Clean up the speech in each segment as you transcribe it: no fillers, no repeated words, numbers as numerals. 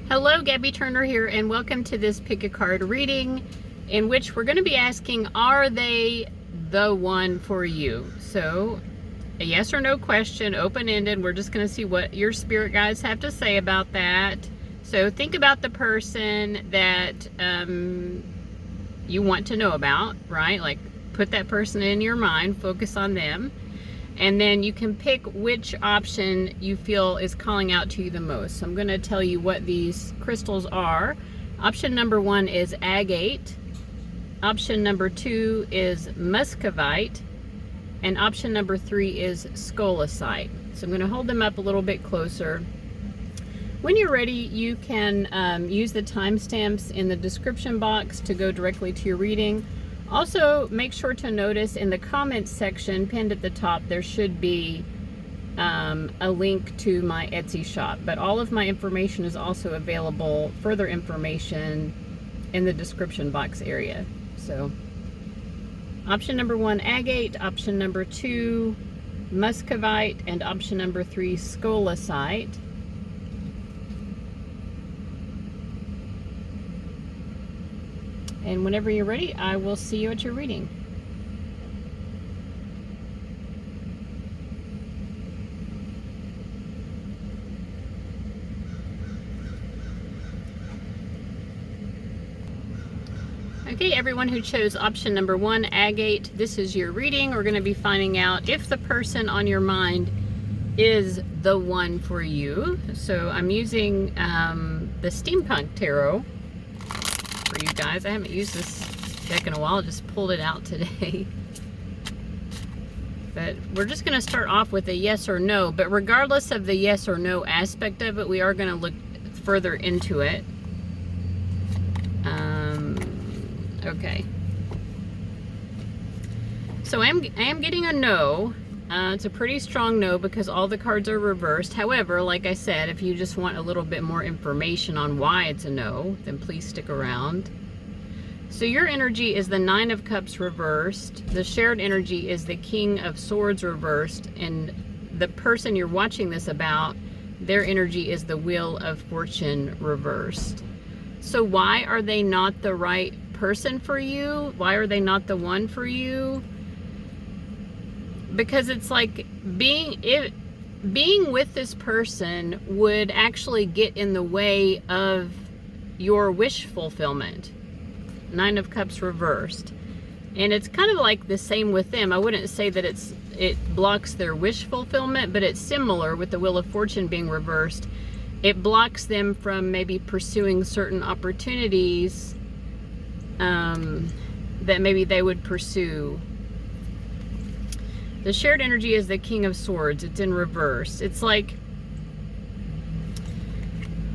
Hello, Gabby Turner here, and welcome to this pick a card reading in which we're going to be asking, are they the one for you? So a yes or no question, open-ended. We're just going to see what your spirit guides have to say about that. So think about the person that you want to know about, right? Like put that person in your mind, focus on them. And then you can pick which option you feel is calling out to you the most. So I'm going to tell you what these crystals are. Option number 1 is Agate. Option number 2 is Muscovite. And option number 3 is Scolecite. So I'm going to hold them up a little bit closer. When you're ready, you can use the timestamps in the description box to go directly to your reading. Also, make sure to notice in the comments section, pinned at the top, there should be a link to my Etsy shop. But all of my information is also available, further information, in the description box area. So, option number 1, Agate. Option number 2, Muscovite. And option number 3, Scolecite. And whenever you're ready, I will see you at your reading. Okay, everyone who chose option number 1, Agate, this is your reading. We're going to be finding out if the person on your mind is the one for you. So I'm using the Steampunk Tarot for you guys. I haven't used this deck in a while, just pulled it out today. But we're just going to start off with a yes or no, but regardless of the yes or no aspect of it, we are going to look further into it. Okay. So I am getting a no. It's a pretty strong no because all the cards are reversed. However, like I said, if you just want a little bit more information on why it's a no, then please stick around. So your energy is the 9 of Cups reversed. The shared energy is the King of Swords reversed. And the person you're watching this about, their energy is the Wheel of Fortune reversed. So why are they not the right person for you? Why are they not the one for you? Because it's like being with this person would actually get in the way of your wish fulfillment. 9 of Cups reversed. And it's kind of like the same with them. I wouldn't say that it blocks their wish fulfillment, but it's similar with the Wheel of Fortune being reversed. It blocks them from maybe pursuing certain opportunities that maybe they would pursue. The shared energy is the King of Swords. It's in reverse. It's like,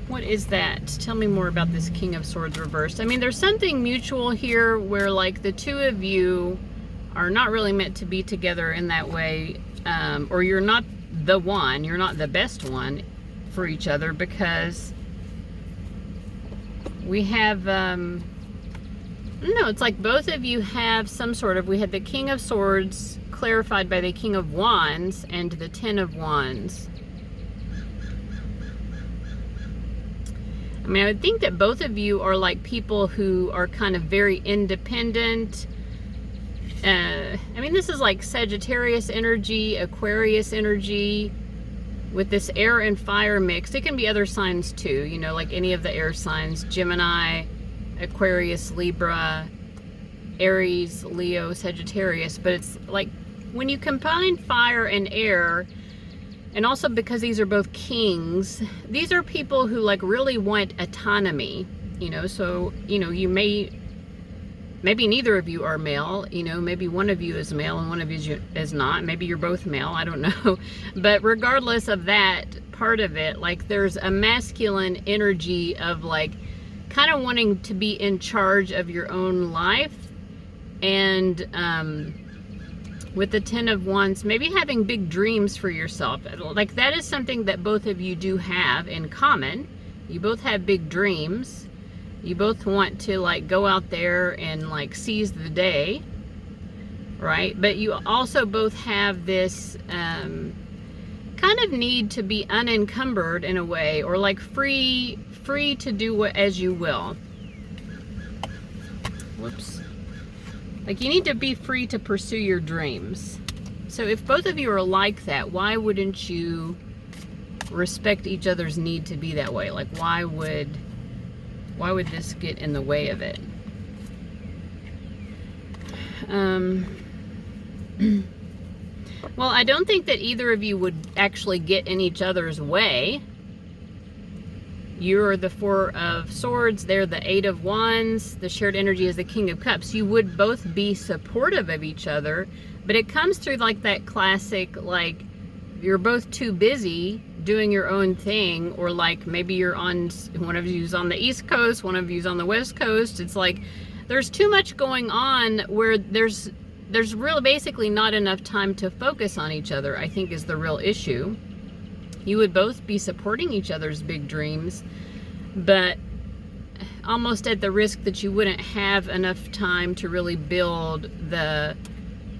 what is that? Tell me more about this King of Swords reversed. I mean, there's something mutual here where like the two of you are not really meant to be together in that way. Or you're not the one. You're not the best one for each other because we have... no, it's like both of you have some sort of... We had the King of Swords clarified by the King of Wands and the 10 of Wands. I mean, I would think that both of you are like people who are kind of very independent. I mean, this is like Sagittarius energy, Aquarius energy, with this air and fire mixed. It can be other signs too, you know, like any of the air signs, Gemini, Aquarius, Libra, Aries, Leo, Sagittarius. But it's like when you combine fire and air, and also because these are both kings, these are people who like really want autonomy, you know. So, you know, you maybe neither of you are male, you know, maybe one of you is male and one of you is not. Maybe you're both male, I don't know. But regardless of that part of it, like there's a masculine energy of like kind of wanting to be in charge of your own life. And with the 10 of Wands, maybe having big dreams for yourself. Like that is something that both of you do have in common. You both have big dreams. You both want to like go out there and like seize the day, right? But you also both have this kind of need to be unencumbered in a way, or like free to do as you will. Whoops. Like you need to be free to pursue your dreams. So if both of you are like that, why wouldn't you respect each other's need to be that way? Like why would this get in the way of it? Well, I don't think that either of you would actually get in each other's way. You're the Four of Swords, they're the Eight of Wands, the shared energy is the King of Cups. You would both be supportive of each other, but it comes through like that classic, like you're both too busy doing your own thing, or like maybe you're on, one of you's on the East Coast, one of you's on the West Coast. It's like there's too much going on where there's really basically not enough time to focus on each other, I think is the real issue. You would both be supporting each other's big dreams, but almost at the risk that you wouldn't have enough time to really build the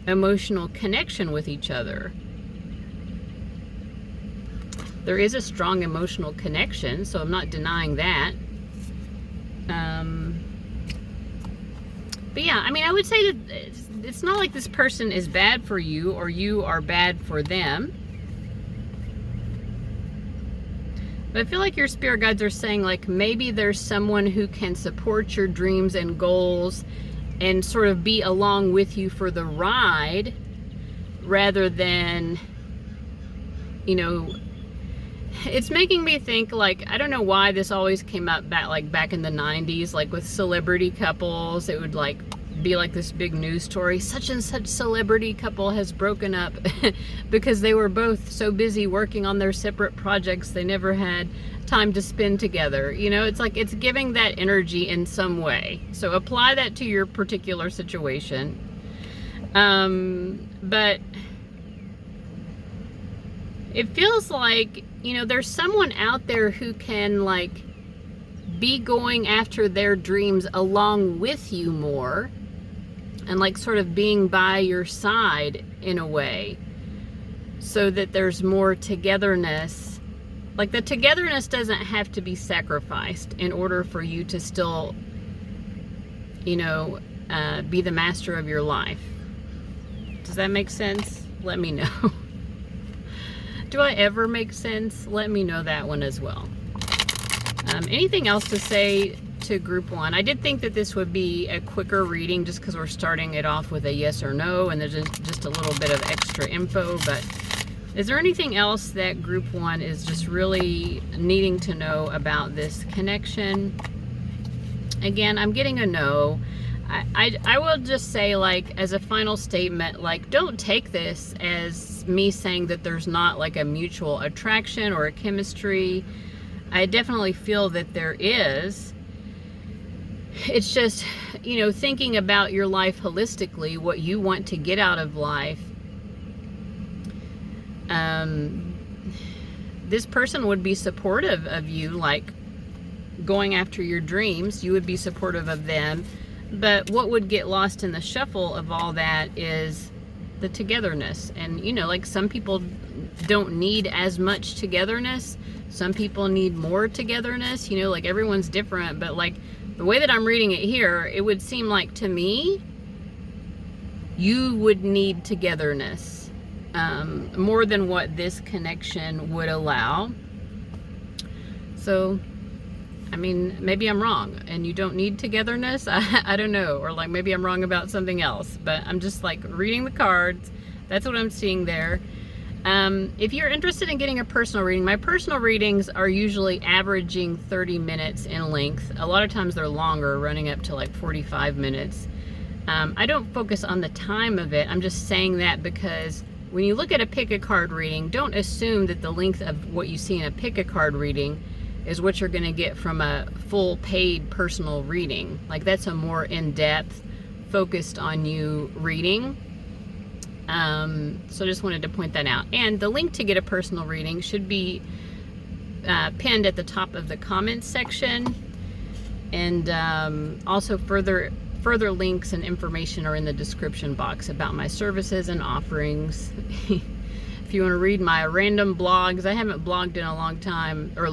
emotional connection with each other. There is a strong emotional connection, so I'm not denying that. But yeah, I mean, I would say that it's not like this person is bad for you or you are bad for them. But I feel like your spirit guides are saying like maybe there's someone who can support your dreams and goals and sort of be along with you for the ride, rather than, you know, it's making me think like, I don't know why this always came up back in the 90s, like with celebrity couples. It would like be like this big news story, such and such celebrity couple has broken up because they were both so busy working on their separate projects they never had time to spend together. You know, it's like it's giving that energy in some way. So apply that to your particular situation. But it feels like, you know, there's someone out there who can like be going after their dreams along with you more, and like sort of being by your side in a way, so that there's more togetherness. Like the togetherness doesn't have to be sacrificed in order for you to still, you know, be the master of your life. Does that make sense? Let me know. Do I ever make sense? Let me know that one as well. Anything else to say to group one? I did think that this would be a quicker reading just because we're starting it off with a yes or no, and there's just a little bit of extra info. But is there anything else that group one is just really needing to know about this connection? Again, I'm getting a no. I will just say, like, as a final statement, like, don't take this as me saying that there's not like a mutual attraction or a chemistry. I definitely feel that there is. It's just, you know, thinking about your life holistically, what you want to get out of life. This person would be supportive of you, like going after your dreams. You would be supportive of them. But what would get lost in the shuffle of all that is the togetherness. And, you know, like some people don't need as much togetherness. Some people need more togetherness. You know, like everyone's different. But like the way that I'm reading it here, it would seem like to me, you would need togetherness more than what this connection would allow. So, I mean, maybe I'm wrong and you don't need togetherness. I don't know. Or like maybe I'm wrong about something else. But I'm just like reading the cards. That's what I'm seeing there. If you're interested in getting a personal reading, my personal readings are usually averaging 30 minutes in length. A lot of times they're longer, running up to like 45 minutes. I don't focus on the time of it. I'm just saying that because when you look at a pick-a-card reading, don't assume that the length of what you see in a pick-a-card reading is what you're going to get from a full paid personal reading. Like that's a more in-depth, focused on you reading. So I just wanted to point that out. And the link to get a personal reading should be pinned at the top of the comments section. And also further links and information are in the description box about my services and offerings. If if you want to read my random blogs. I haven't blogged in a long time, or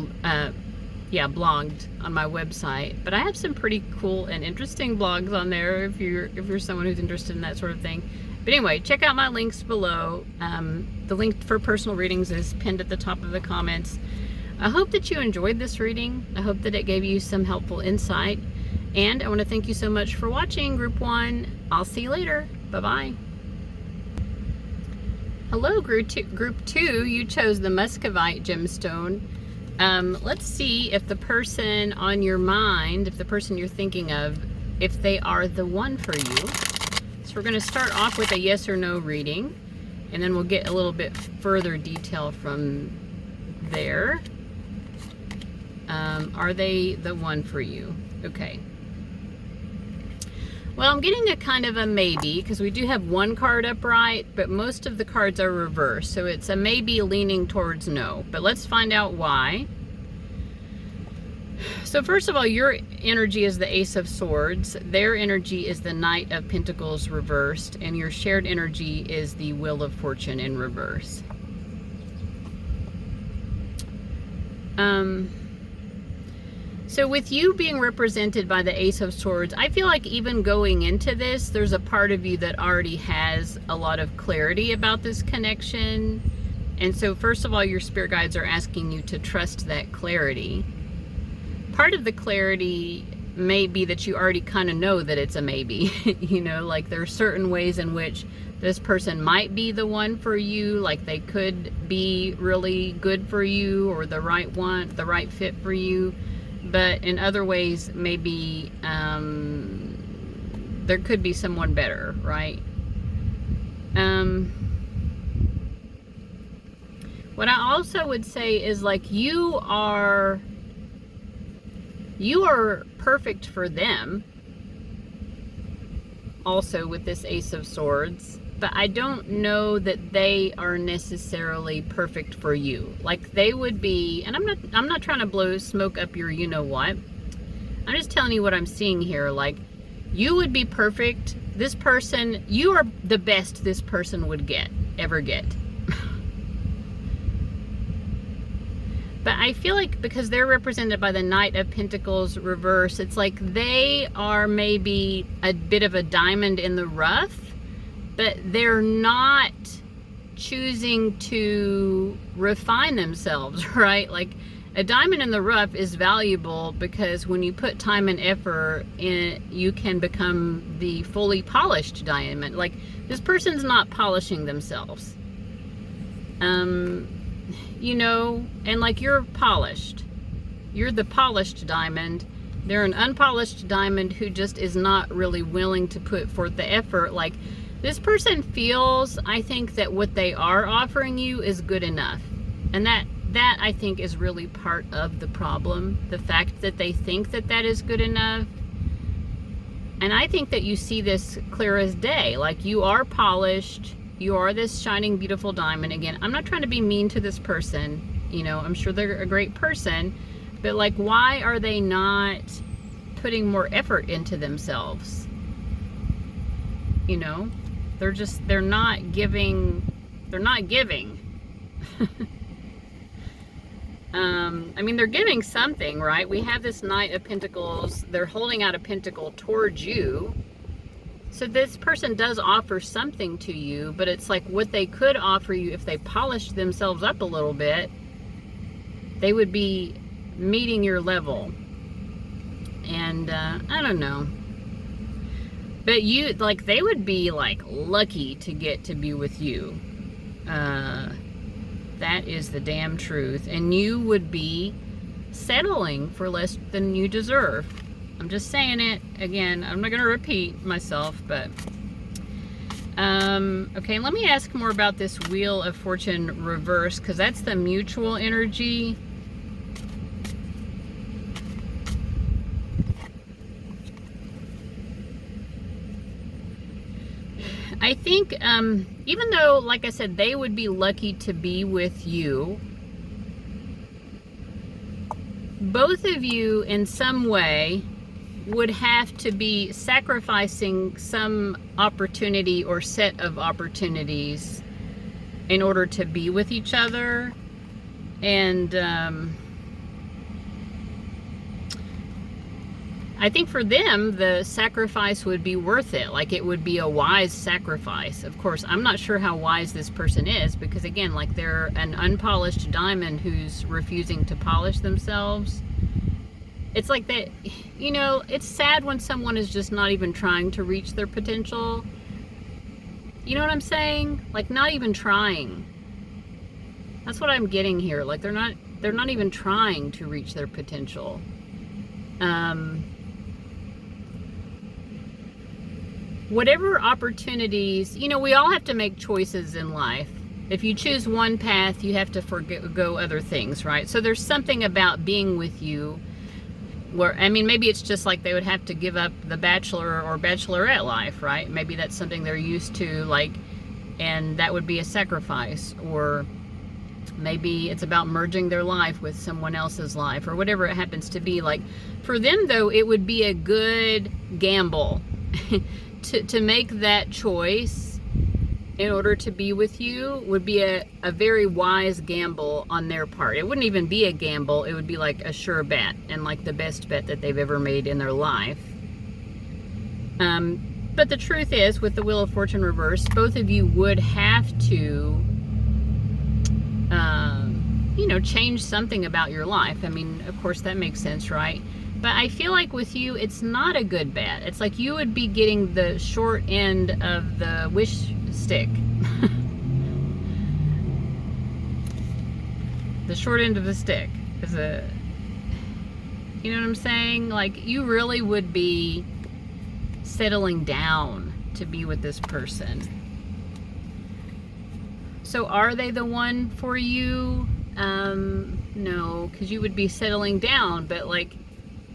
blogged on my website, but I have some pretty cool and interesting blogs on there if you're someone who's interested in that sort of thing. But anyway, check out my links below. The link for personal readings is pinned at the top of the comments. I hope that you enjoyed this reading. I hope that it gave you some helpful insight. And I want to thank you so much for watching, Group 1. I'll see you later. Bye-bye. Hello, Group 2. You chose the Muscovite gemstone. Let's see if the person on your mind, if the person you're thinking of, if they are the one for you. So we're going to start off with a yes or no reading, and then we'll get a little bit further detail from there. Are they the one for you? Okay. Well, I'm getting a kind of a maybe, because we do have one card upright, but most of the cards are reversed. So it's a maybe leaning towards no. But let's find out why. So first of all, your energy is the Ace of Swords. Their energy is the Knight of Pentacles reversed. And your shared energy is the Wheel of Fortune in reverse. So with you being represented by the Ace of Swords, I feel like even going into this, there's a part of you that already has a lot of clarity about this connection. And so first of all, your spirit guides are asking you to trust that clarity. Part of the clarity may be that you already kind of know that it's a maybe. You know, like there are certain ways in which this person might be the one for you, like they could be really good for you or the right one, the right fit for you. But in other ways, maybe there could be someone better, right? What I also would say is like you are perfect for them. Also with this Ace of Swords. But I don't know that they are necessarily perfect for you. Like they would be, and I'm not trying to blow smoke up your you know what. I'm just telling you what I'm seeing here. Like you would be perfect. This person, you are the best this person would ever get. But I feel like because they're represented by the Knight of Pentacles reverse, it's like they are maybe a bit of a diamond in the rough. But they're not choosing to refine themselves, right? Like a diamond in the rough is valuable because when you put time and effort in, you can become the fully polished diamond. Like this person's not polishing themselves. You know, and like you're polished. You're the polished diamond. They're an unpolished diamond who just is not really willing to put forth the effort. Like this person feels, I think, that what they are offering you is good enough. And that I think is really part of the problem. The fact that they think that that is good enough. And I think that you see this clear as day. Like you are polished. You are this shining, beautiful diamond. Again, I'm not trying to be mean to this person. You know, I'm sure they're a great person. But like, why are they not putting more effort into themselves? You know? They're not giving. I mean, they're giving something, right? We have this Knight of Pentacles. They're holding out a pentacle towards you. So this person does offer something to you, but it's like what they could offer you if they polished themselves up a little bit, they would be meeting your level. And I don't know. But you, like, they would be, like, lucky to get to be with you. That is the damn truth. And you would be settling for less than you deserve. I'm just saying it. Again, I'm not going to repeat myself, but... okay, let me ask more about this Wheel of Fortune reverse, because that's the mutual energy. I think, even though, like I said, they would be lucky to be with you, both of you in some way would have to be sacrificing some opportunity or set of opportunities in order to be with each other. And I think for them, the sacrifice would be worth it. Like, it would be a wise sacrifice. Of course, I'm not sure how wise this person is, because again, like, they're an unpolished diamond who's refusing to polish themselves. It's like that, you know, it's sad when someone is just not even trying to reach their potential. You know what I'm saying? Like, not even trying. That's what I'm getting here. Like, they're not even trying to reach their potential. Whatever opportunities, you know, we all have to make choices in life. If you choose one path, you have to forgo other things, right? So there's something about being with you where, I mean, maybe it's just like they would have to give up the bachelor or bachelorette life, right? Maybe that's something they're used to, like, and that would be a sacrifice. Or maybe it's about merging their life with someone else's life, or whatever it happens to be. Like, for them, though, it would be a good gamble to make that choice in order to be with you. Would be a very wise gamble on their part. It wouldn't even be a gamble. It would be like a sure bet, and like the best bet that they've ever made in their life. But the truth is, with the Wheel of Fortune reversed, both of you would have to you know, change something about your life. I mean, of course, that makes sense, right? But I feel like with you, it's not a good bet. It's like you would be getting the short end of the wish stick. The short end of the stick is a, you know what I'm saying? Like, you really would be settling down to be with this person. So are they the one for you? No, because you would be settling down, but like,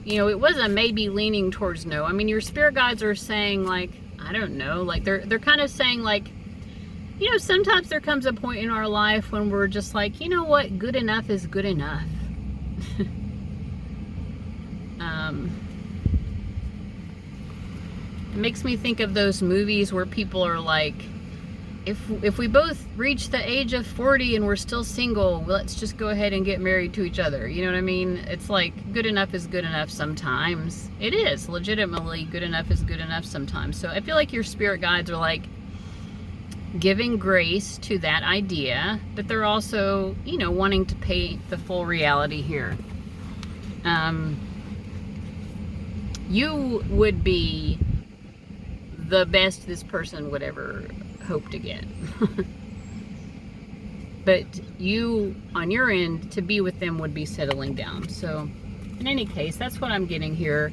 you know, it was a maybe leaning towards no. I mean, your spirit guides are saying, like, I don't know, like they're kind of saying, like, you know, sometimes there comes a point in our life when we're just like, you know what, good enough is good enough. It makes me think of those movies where people are like, if we both reach the age of 40 and we're still single, let's just go ahead and get married to each other. You know what I mean? It's like, good enough is good enough sometimes. It is legitimately good enough is good enough sometimes. So I feel like your spirit guides are like giving grace to that idea, but they're also, you know, wanting to paint the full reality here. You would be the best this person would ever hope to get. But you, on your end, to be with them would be settling down. So in any case, that's what I'm getting here.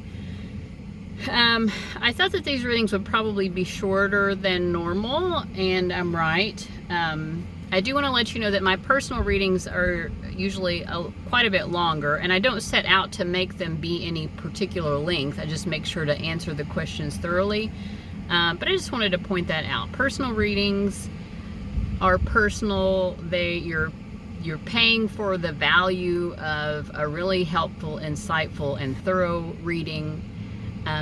I thought that these readings would probably be shorter than normal, and I'm right. I do want to let you know that my personal readings are usually quite a bit longer, and I don't set out to make them be any particular length. I just make sure to answer the questions thoroughly. But I just wanted to point that out. Personal readings are personal. You're paying for the value of a really helpful, insightful, and thorough reading.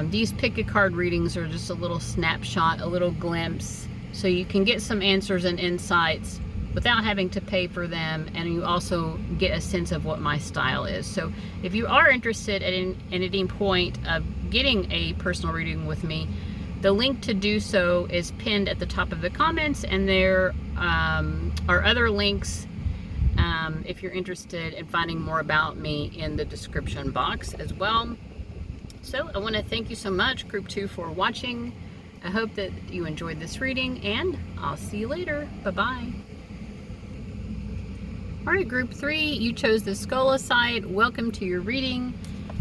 These pick-a-card readings are just a little snapshot, a little glimpse, so you can get some answers and insights without having to pay for them, and you also get a sense of what my style is. So if you are interested at any point of getting a personal reading with me, the link to do so is pinned at the top of the comments, and there are other links if you're interested in finding more about me in the description box as well. So I want to thank you so much, Group 2, for watching. I hope that you enjoyed this reading, and I'll see you later. Bye-bye. Alright, Group 3, you chose the Scolecite. Welcome to your reading.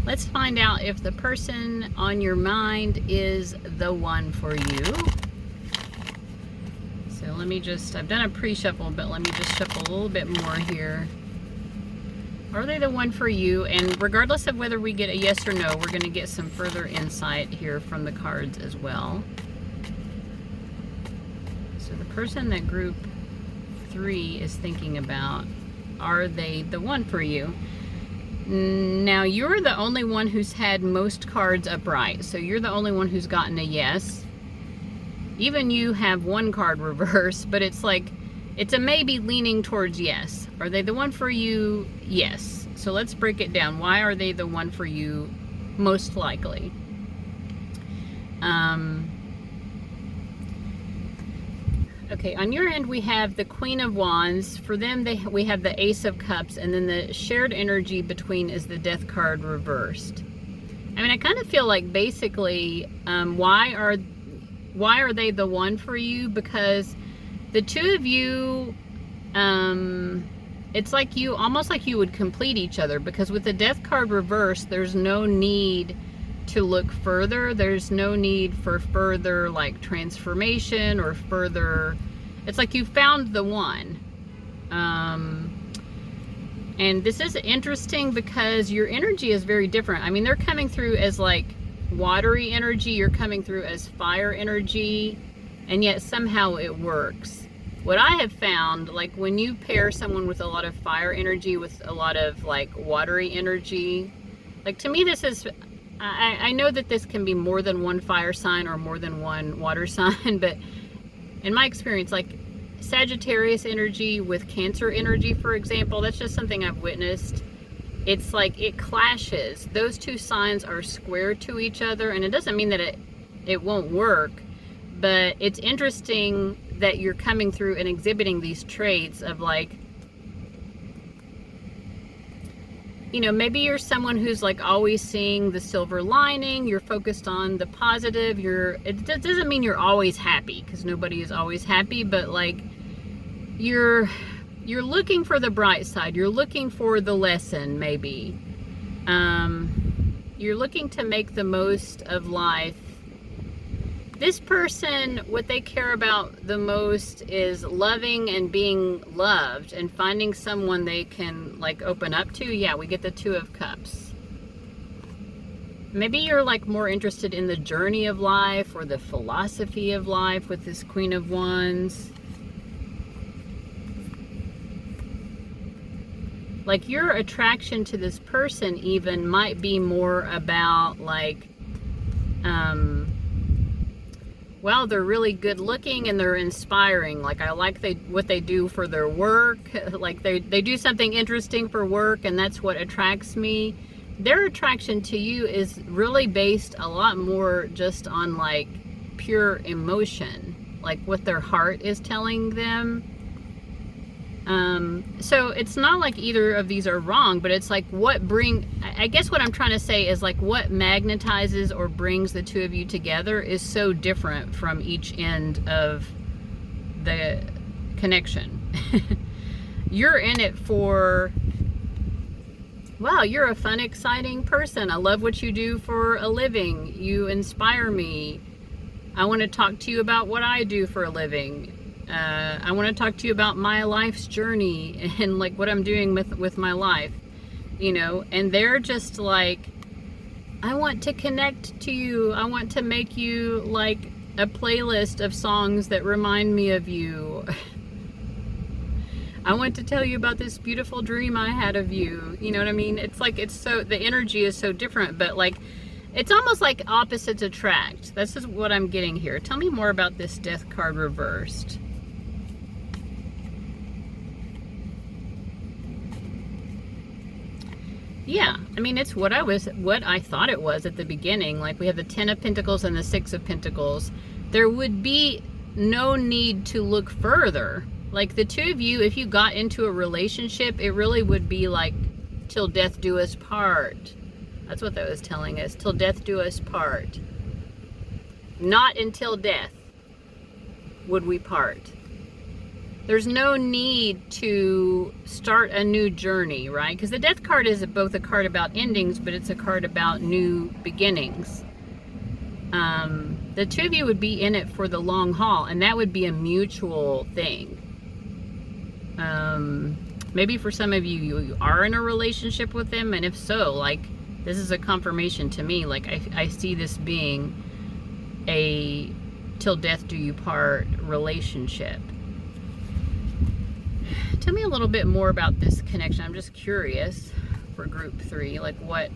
Let's find out if the person on your mind is the one for you. So let me just, I've done a pre-shuffle, but let me just shuffle a little bit more here. Are they the one for you? And regardless of whether we get a yes or no, we're going to get some further insight here from the cards as well. So the person that Group 3 is thinking about, are they the one for you? Now, you're the only one who's had most cards upright, so you're the only one who's gotten a yes. Even you have one card reversed, but it's like, It's a maybe leaning towards yes. Are they the one for you? Yes. So let's break it down. Why are they the one for you most likely? Okay, on your end we have the Queen of Wands. For them, we have the Ace of Cups, and then the shared energy between is the Death card reversed. I mean, I kind of feel like basically, why are they the one for you? Because the two of you, it's like you, almost like you would complete each other, because with the Death card reversed, there's no need to look further. There's no need for further like transformation or further. It's like you found the one. And this is interesting because your energy is very different. I mean, they're coming through as like watery energy, you're coming through as fire energy, and yet somehow it works. What I have found, like when you pair someone with a lot of fire energy with a lot of like watery energy, like to me this is, I know that this can be more than one fire sign or more than one water sign, but in my experience, like Sagittarius energy with Cancer energy, for example, that's just something I've witnessed. It's like it clashes. Those two signs are square to each other, and it doesn't mean that it won't work, but it's interesting that you're coming through and exhibiting these traits of like, you know, maybe you're someone who's like always seeing the silver lining, you're focused on the positive, it doesn't mean you're always happy, because nobody is always happy, but like you're looking for the bright side, you're looking for the lesson maybe. You're looking to make the most of life. This person, what they care about the most is loving and being loved and finding someone they can like open up to. Yeah, we get the Two of Cups. Maybe you're like more interested in the journey of life or the philosophy of life with this Queen of Wands. Like your attraction to this person even might be more about like, well, they're really good looking and they're inspiring. Like I like what they do for their work. Like they do something interesting for work, and that's what attracts me. Their attraction to you is really based a lot more just on like pure emotion, like what their heart is telling them. So it's not like either of these are wrong, but it's like I guess what I'm trying to say is like what magnetizes or brings the two of you together is so different from each end of the connection. You're in it for, wow, you're a fun, exciting person. I love what you do for a living. You inspire me. I want to talk to you about what I do for a living. I want to talk to you about my life's journey and like what I'm doing with my life, you know, and they're just like, I want to connect to you. I want to make you like a playlist of songs that remind me of you. I want to tell you about this beautiful dream I had of you. You know what I mean? It's like, the energy is so different, but like, it's almost like opposites attract. This is what I'm getting here. Tell me more about this Death card reversed. Yeah, I mean, it's what I thought it was at the beginning. Like we have the Ten of Pentacles and the Six of Pentacles. There would be no need to look further. Like the two of you, if you got into a relationship, it really would be like till death do us part. That's what that was telling us. Till death do us part. Not until death would we part. There's no need to start a new journey, right? Because the Death card is both a card about endings, but it's a card about new beginnings. The two of you would be in it for the long haul, and that would be a mutual thing. Maybe for some of you, you are in a relationship with them, and if so, like, this is a confirmation to me. Like, I see this being a till death do you part relationship. Tell me a little bit more about this connection. I'm just curious for group 3, like what,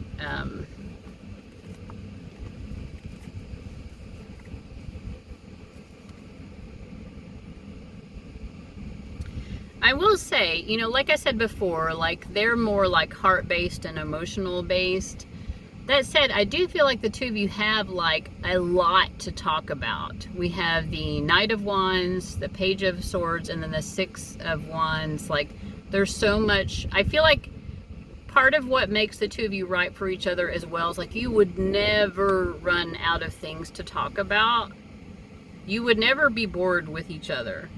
I will say, you know, like I said before, like they're more like heart-based and emotional-based. That said, I do feel like the two of you have like a lot to talk about. We have the Knight of Wands, the Page of Swords, and then the Six of Wands. Like there's so much. I feel like part of what makes the two of you right for each other as well is like you would never run out of things to talk about. You would never be bored with each other.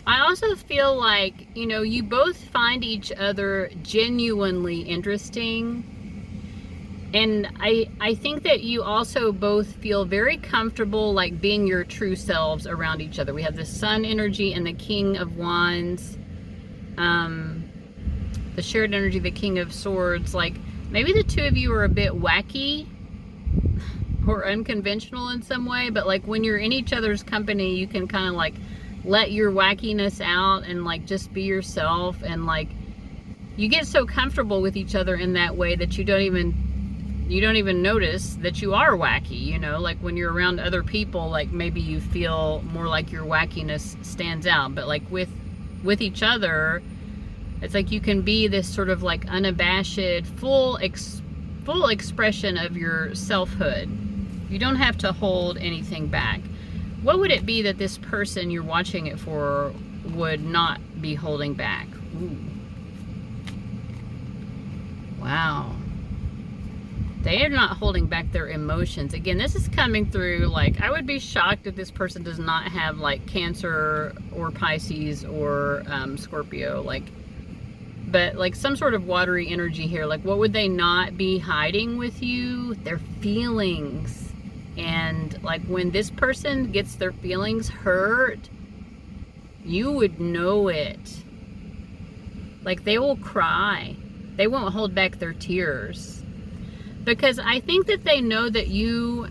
I also feel like, you know, you both find each other genuinely interesting. And I think that you also both feel very comfortable like being your true selves around each other. We have the Sun energy and the King of Wands. The shared energy, the King of Swords. Like maybe the two of you are a bit wacky or unconventional in some way, but like when you're in each other's company, you can kind of like let your wackiness out and like just be yourself, and like you get so comfortable with each other in that way that you don't even notice that you are wacky, you know. Like when you're around other people, like maybe you feel more like your wackiness stands out, but like with each other, it's like you can be this sort of like unabashed, full expression of your selfhood. You don't have to hold anything back. What would it be that this person you're watching it for would not be holding back? Ooh. Wow. They are not holding back their emotions. Again, this is coming through like, I would be shocked if this person does not have like Cancer or Pisces or Scorpio, like, but like some sort of watery energy here. Like what would they not be hiding with you? Their feelings. And like when this person gets their feelings hurt, you would know it. Like they will cry. They won't hold back their tears. Because I think that they know that you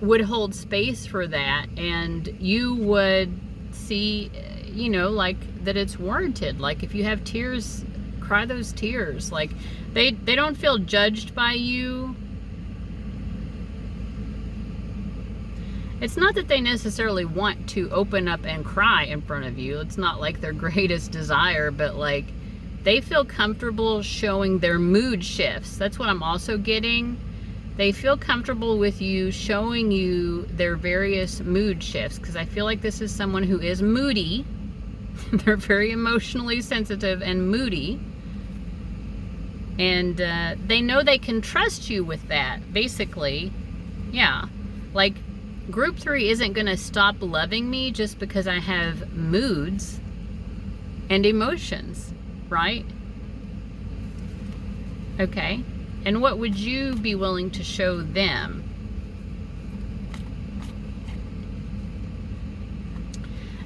would hold space for that, and you would see, you know, like that it's warranted. Like if you have tears, cry those tears. Like they don't feel judged by you. It's not that they necessarily want to open up and cry in front of you. It's not like their greatest desire, but like they feel comfortable showing their mood shifts. That's what I'm also getting. They feel comfortable with you showing you their various mood shifts, because I feel like this is someone who is moody. They're very emotionally sensitive and moody. And they know they can trust you with that, basically. Yeah. Like, Group 3 isn't going to stop loving me just because I have moods and emotions, right? Okay. And what would you be willing to show them?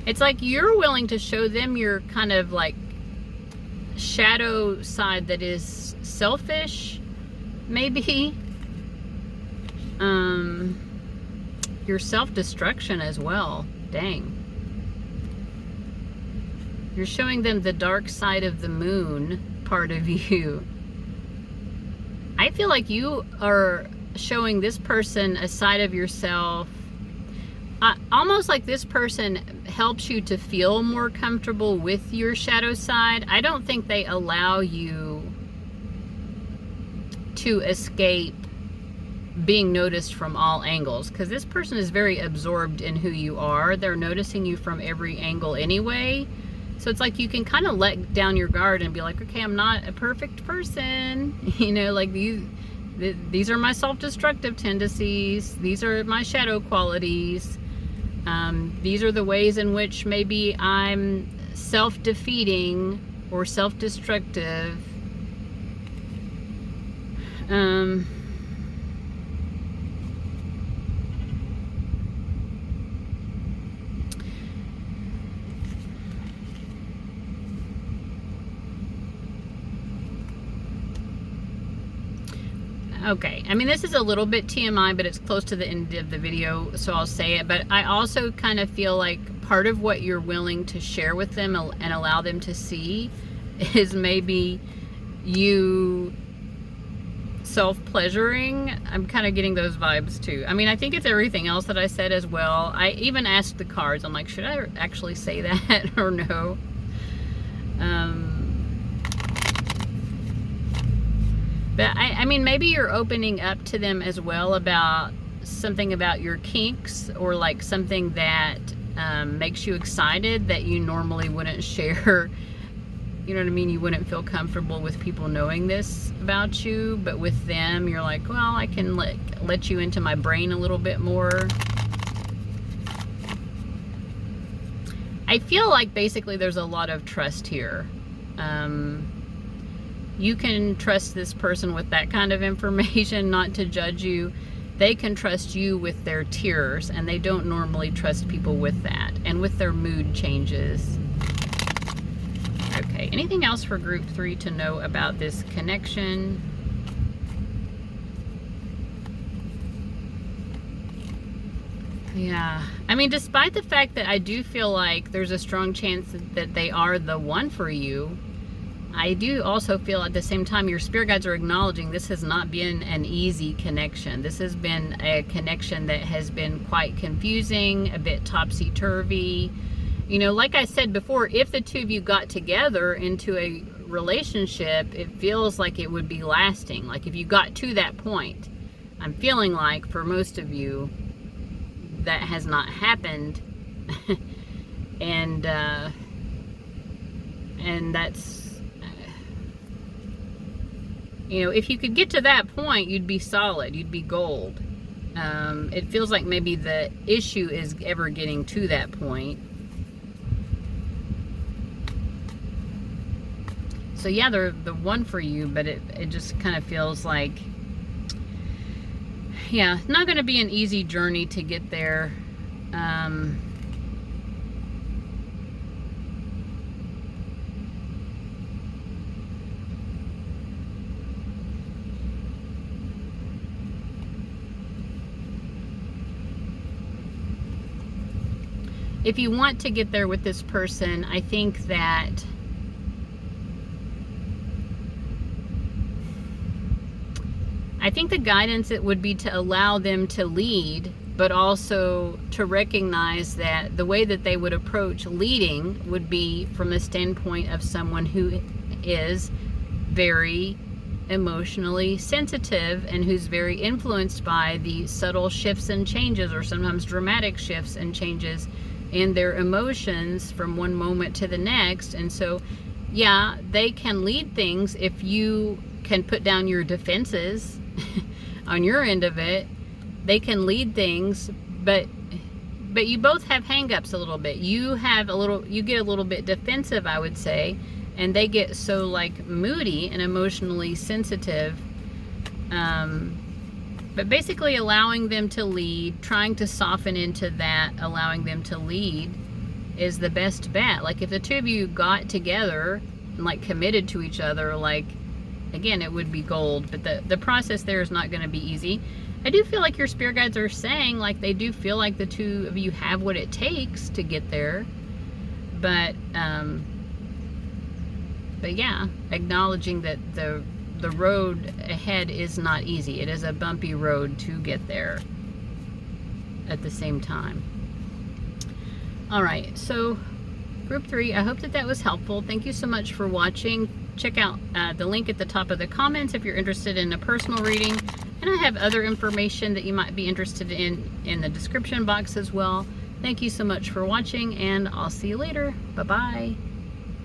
It's like you're willing to show them your kind of like shadow side that is selfish, maybe. Your self-destruction as well. Dang. You're showing them the dark side of the moon part of you. I feel like you are showing this person a side of yourself. Almost like this person helps you to feel more comfortable with your shadow side. I don't think they allow you to escape being noticed from all angles, because this person is very absorbed in who you are. They're noticing you from every angle anyway. So it's like you can kind of let down your guard and be like, okay, I'm not a perfect person. You know, like these are my self-destructive tendencies. These are my shadow qualities. These are the ways in which maybe I'm self-defeating or self-destructive. Okay, I mean, this is a little bit TMI, but it's close to the end of the video, so I'll say it. But I also kind of feel like part of what you're willing to share with them and allow them to see is maybe you self-pleasuring. I'm kind of getting those vibes too. I mean, I think it's everything else that I said as well. I even asked the cards, I'm like, should I actually say that or no? But I mean, maybe you're opening up to them as well about something about your kinks, or like something that makes you excited that you normally wouldn't share. You know what I mean? You wouldn't feel comfortable with people knowing this about you, but with them, you're like, well, I can let you into my brain a little bit more. I feel like basically there's a lot of trust here. You can trust this person with that kind of information, not to judge you. They can trust you with their tears, and they don't normally trust people with that, and with their mood changes. Okay, anything else for group 3 to know about this connection? Yeah, I mean, despite the fact that I do feel like there's a strong chance that they are the one for you, I do also feel at the same time your spirit guides are acknowledging this has not been an easy connection. This has been a connection that has been quite confusing, a bit topsy-turvy. You know, like I said before, if the two of you got together into a relationship, it feels like it would be lasting. Like if you got to that point, I'm feeling like for most of you, that has not happened. and that's, you know, if you could get to that point, you'd be solid, you'd be gold. It feels like maybe the issue is ever getting to that point. So yeah, they're the one for you, but it just kind of feels like, yeah, not going to be an easy journey to get there. If you want to get there with this person, I think that the guidance it would be to allow them to lead, but also to recognize that the way that they would approach leading would be from the standpoint of someone who is very emotionally sensitive and who's very influenced by the subtle shifts and changes, or sometimes dramatic shifts and changes in their emotions from one moment to the next. And so, yeah, they can lead things if you can put down your defenses on your end of it. They can lead things, but you both have hang-ups a little bit. You get a little bit defensive, I would say, and they get so like moody and emotionally sensitive. But basically allowing them to lead, trying to soften into that, allowing them to lead is the best bet. Like if the two of you got together and like committed to each other, like, again, it would be gold, but the process there is not going to be easy. I do feel like your spirit guides are saying like they do feel like the two of you have what it takes to get there. But yeah, acknowledging that the road ahead is not easy. It is a bumpy road to get there at the same time. All right, so group 3, I hope that was helpful. Thank you so much for watching. Check out the link at the top of the comments if you're interested in a personal reading. And I have other information that you might be interested in the description box as well. Thank you so much for watching, and I'll see you later. Bye-bye.